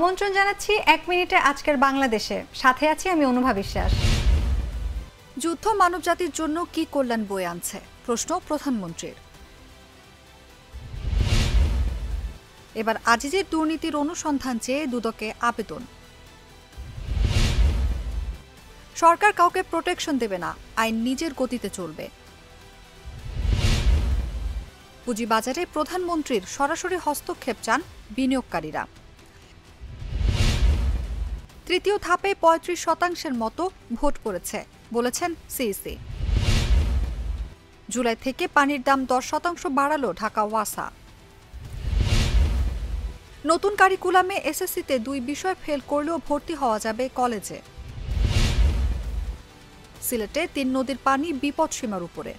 আমন্ত্রণ জানাচ্ছি 1 মিনিটে আজকের বাংলাদেশে। সাথে আছি আমি অনুভা বিশ্বাস। যুদ্ধ মানবজাতির জন্য কি কল্যাণ বয়ে আনছে, প্রশ্ন প্রধানমন্ত্রীর। এবার আজিজের দুর্নীতির অনুসন্ধান চেয়ে দুদকে আবেদন। সরকার কাউকে প্রোটেকশন দেবে না, আইন নিজের গতিতে চলবে। পুঁজিবাজারে প্রধানমন্ত্রীর সরাসরি হস্তক্ষেপ চান বিনিয়োগকারীরা। তৃতীয় ধাপে ৩৫% মতো ভোট পড়েছে বলেছেন সিইসি। জুলাই থেকে পানির দাম 10% বাড়ালো ঢাকা ওয়াসা। নতুন কারিকুলামে এসএসসিতে 2 বিষয় ফেল করলেও ভর্তি হওয়া যাবে কলেজে। সিলেটে 3 নদীর পানি বিপদসীমার উপরে।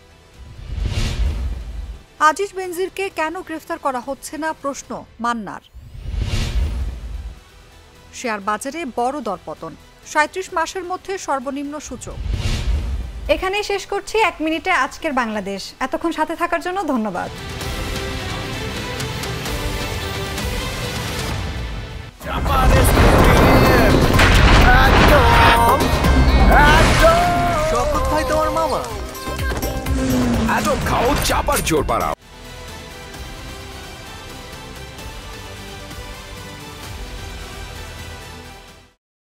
আজিজ বেনজিরকে কেন গ্রেফতার করা হচ্ছে না, প্রশ্ন মান্নার। শেয়ার বাজারে বড় দরপতন, 37 মাসের মধ্যে সর্বনিম্ন সূচক। এখানেই শেষ করছি 1 মিনিটে আজকের বাংলাদেশ। এতক্ষণ সাথে থাকার জন্য ধন্যবাদ। শপথ ভাই তোমার মামা। এত খাও চাপার জোর পাড়াও।